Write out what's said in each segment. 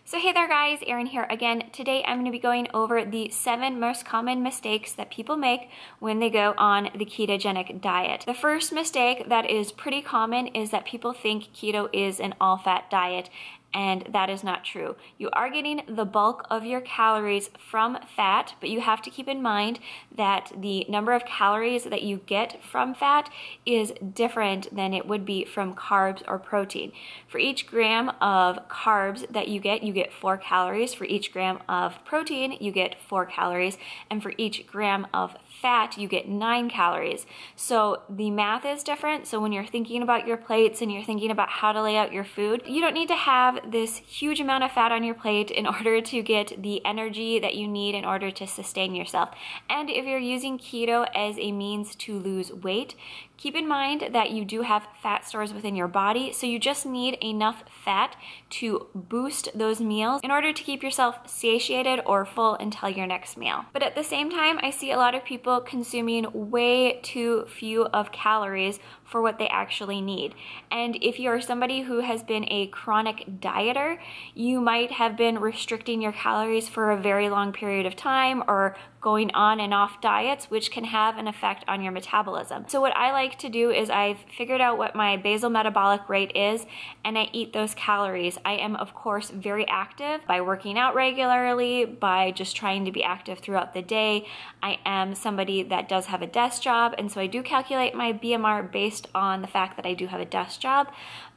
So hey there guys, Erin here again. Today I'm going to be going over the 7 most common mistakes that people make when they go on the ketogenic diet. The first mistake that is pretty common is that people think keto is an all-fat diet, and that is not true. You are getting the bulk of your calories from fat, but you have to keep in mind that the number of calories that you get from fat is different than it would be from carbs or protein. For each gram of carbs that you get 4 calories. For each gram of protein, you get 4 calories. And for each gram of fat, you get 9 calories. So the math is different. So when you're thinking about your plates and you're thinking about how to lay out your food, you don't need to have this huge amount of fat on your plate in order to get the energy that you need in order to sustain yourself. And if you're using keto as a means to lose weight, keep in mind that you do have fat stores within your body, so you just need enough fat to boost those meals in order to keep yourself satiated or full until your next meal. But at the same time, I see a lot of people consuming way too few of calories for what they actually need. And if you're somebody who has been a chronic dieter, you might have been restricting your calories for a very long period of time or going on and off diets, which can have an effect on your metabolism. So what I like to do is I've figured out what my basal metabolic rate is, and I eat those calories. I am, of course, very active by working out regularly, by just trying to be active throughout the day. I am somebody that does have a desk job, and so I do calculate my BMR based on the fact that I do have a desk job,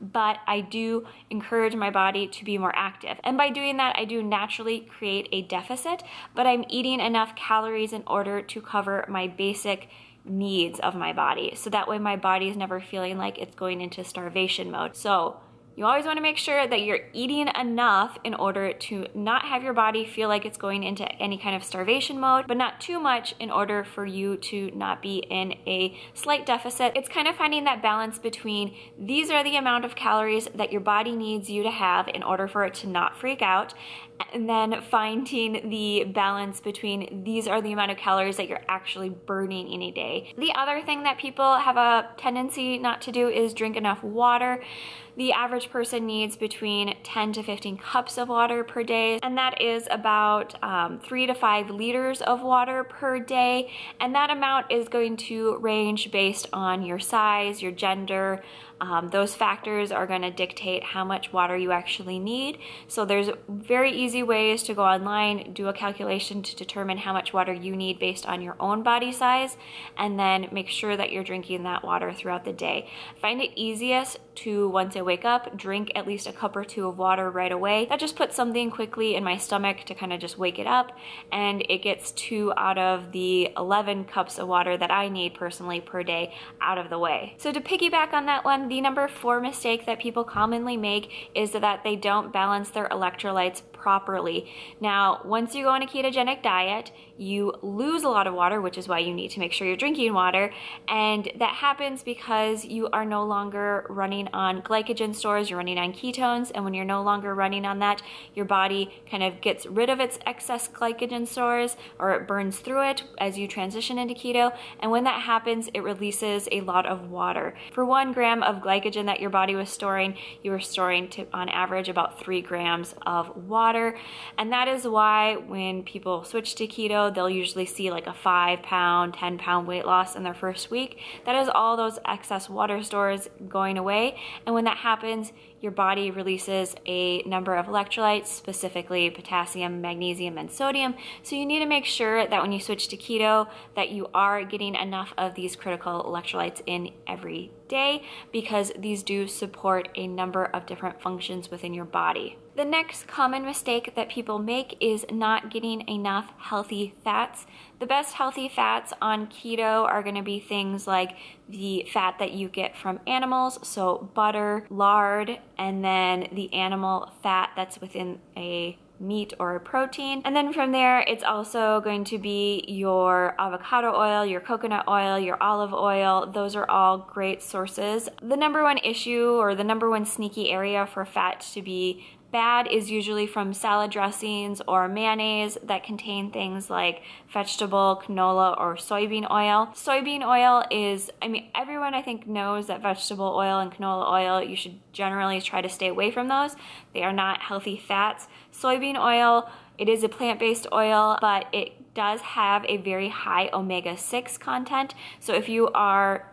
but I do encourage my body to be more active. And by doing that, I do naturally create a deficit, but I'm eating enough calories in order to cover my basic needs of my body. So that way my body is never feeling like it's going into starvation mode. So you always want to make sure that you're eating enough in order to not have your body feel like it's going into any kind of starvation mode, but not too much in order for you to not be in a slight deficit. It's kind of finding that balance between these are the amount of calories that your body needs you to have in order for it to not freak out, and then finding the balance between these are the amount of calories that you're actually burning in a day. The other thing that people have a tendency not to do is drink enough water. The average person needs between 10 to 15 cups of water per day, and that is about 3 to 5 liters of water per day. And that amount is going to range based on your size, your gender. Those factors are going to dictate how much water you actually need. So there's very easy ways to go online, do a calculation to determine how much water you need based on your own body size, and then make sure that you're drinking that water throughout the day. I find it easiest to, once I wake up, drink at least a cup or 2 of water right away. That just puts something quickly in my stomach to kind of just wake it up, and it gets 2 out of the 11 cups of water that I need personally per day out of the way. So to piggyback on that one, the number 4 mistake that people commonly make is that they don't balance their electrolytes properly. Now, once you go on a ketogenic diet, you lose a lot of water, which is why you need to make sure you're drinking water, and that happens because you are no longer running on glycogen stores, you're running on ketones, and when you're no longer running on that, your body kind of gets rid of its excess glycogen stores, or it burns through it as you transition into keto, and when that happens, it releases a lot of water. For 1 gram of glycogen that your body was storing, you were storing on average about 3 grams of water, and that is why when people switch to keto, they'll usually see like a 5-pound, 10-pound weight loss in their first week. That is all those excess water stores going away, and when that happens, your body releases a number of electrolytes, specifically potassium, magnesium, and sodium. So you need to make sure that when you switch to keto that you are getting enough of these critical electrolytes in every day, because these do support a number of different functions within your body. The next common mistake that people make is not getting enough healthy fats. The best healthy fats on keto are going to be things like the fat that you get from animals, so butter, lard, and then the animal fat that's within a meat or a protein. And then from there, it's also going to be your avocado oil, your coconut oil, your olive oil. Those are all great sources. The number one issue, or the number one sneaky area for fat to be bad is usually from salad dressings or mayonnaise that contain things like vegetable, canola, or soybean oil. Soybean oil is, I mean, everyone I think knows that vegetable oil and canola oil, you should generally try to stay away from those. They are not healthy fats. Soybean oil, it is a plant-based oil, but it does have a very high omega-6 content. So if you are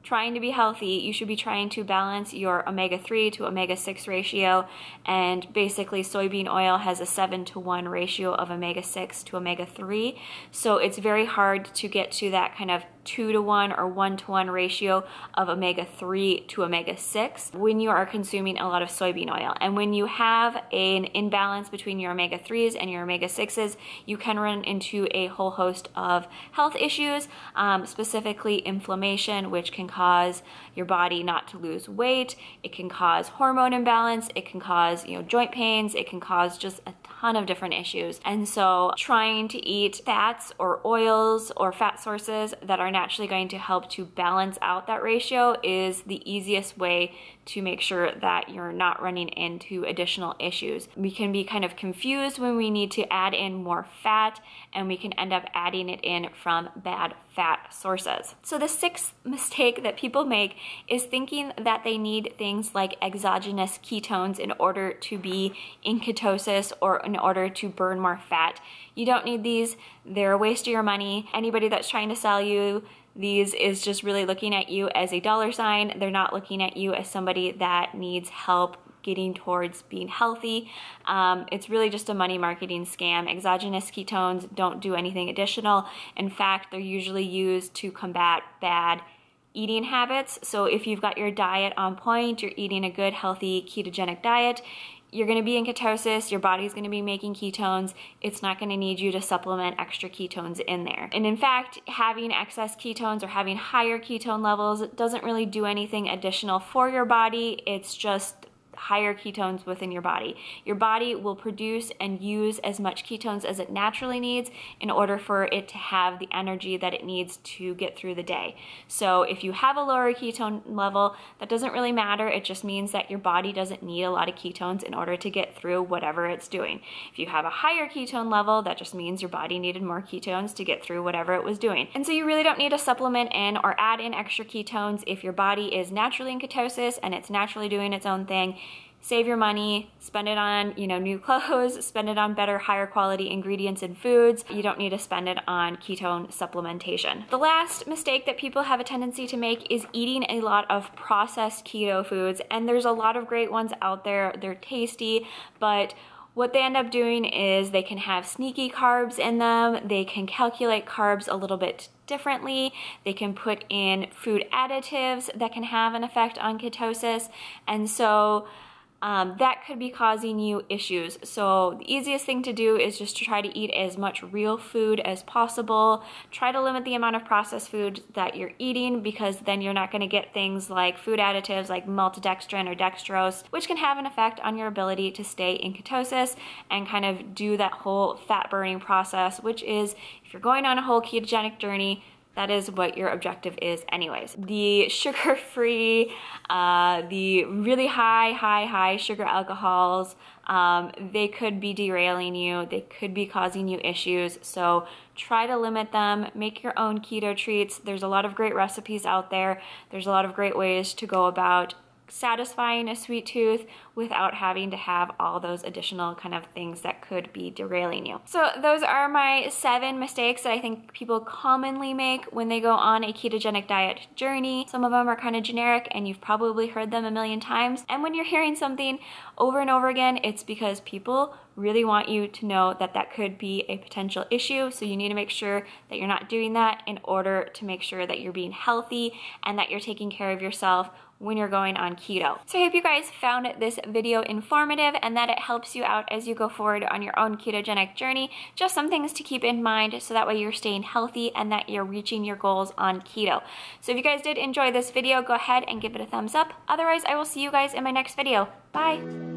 trying to be healthy, you should be trying to balance your omega-3 to omega-6 ratio, and basically soybean oil has a 7-to-1 ratio of omega-6 to omega-3, so it's very hard to get to that kind of 2-to-1 or 1-to-1 ratio of omega-3 to omega-6 when you are consuming a lot of soybean oil. And when you have an imbalance between your omega-3s and your omega-6s, you can run into a whole host of health issues, specifically inflammation, which can cause your body not to lose weight. It can cause hormone imbalance. It can cause, joint pains. It can cause just a ton of different issues. And so trying to eat fats or oils or fat sources that are naturally going to help to balance out that ratio is the easiest way to make sure that you're not running into additional issues. We can be kind of confused when we need to add in more fat, and we can end up adding it in from bad fat sources. So the sixth mistake that people make is thinking that they need things like exogenous ketones in order to be in ketosis or in order to burn more fat. You don't need these. They're a waste of your money. Anybody that's trying to sell you these is just really looking at you as a dollar sign. They're not looking at you as somebody that needs help getting towards being healthy. It's really just a money marketing scam. Exogenous ketones don't do anything additional. In fact, they're usually used to combat bad eating habits. So if you've got your diet on point, you're eating a good, healthy, ketogenic diet, you're going to be in ketosis, your body's going to be making ketones, it's not going to need you to supplement extra ketones in there. And in fact, having excess ketones or having higher ketone levels doesn't really do anything additional for your body, it's just higher ketones within your body. Your body will produce and use as much ketones as it naturally needs in order for it to have the energy that it needs to get through the day. So if you have a lower ketone level, that doesn't really matter. It just means that your body doesn't need a lot of ketones in order to get through whatever it's doing. If you have a higher ketone level, that just means your body needed more ketones to get through whatever it was doing. And so you really don't need to supplement in or add in extra ketones if your body is naturally in ketosis and it's naturally doing its own thing. Save your money, spend it on, new clothes, spend it on better, higher quality ingredients and foods. You don't need to spend it on ketone supplementation. The last mistake that people have a tendency to make is eating a lot of processed keto foods. And there's a lot of great ones out there. They're tasty, but what they end up doing is they can have sneaky carbs in them. They can calculate carbs a little bit differently. They can put in food additives that can have an effect on ketosis. And so that could be causing you issues. So the easiest thing to do is just to try to eat as much real food as possible. Try to limit the amount of processed food that you're eating, because then you're not going to get things like food additives like maltodextrin or dextrose, which can have an effect on your ability to stay in ketosis and kind of do that whole fat burning process, which is, if you're going on a whole ketogenic journey, that is what your objective is anyways. The sugar-free, the really high sugar alcohols, they could be derailing you. They could be causing you issues. So try to limit them. Make your own keto treats. There's a lot of great recipes out there. There's a lot of great ways to go about satisfying a sweet tooth without having to have all those additional kind of things that could be derailing you. So those are my 7 mistakes that I think people commonly make when they go on a ketogenic diet journey. Some of them are kind of generic and you've probably heard them a million times. And when you're hearing something over and over again, it's because people really want you to know that that could be a potential issue. So you need to make sure that you're not doing that in order to make sure that you're being healthy and that you're taking care of yourself when you're going on keto. So I hope you guys found this video informative and that it helps you out as you go forward on your own ketogenic journey. Just some things to keep in mind so that way you're staying healthy and that you're reaching your goals on keto. So if you guys did enjoy this video, go ahead and give it a thumbs up. Otherwise, I will see you guys in my next video. Bye.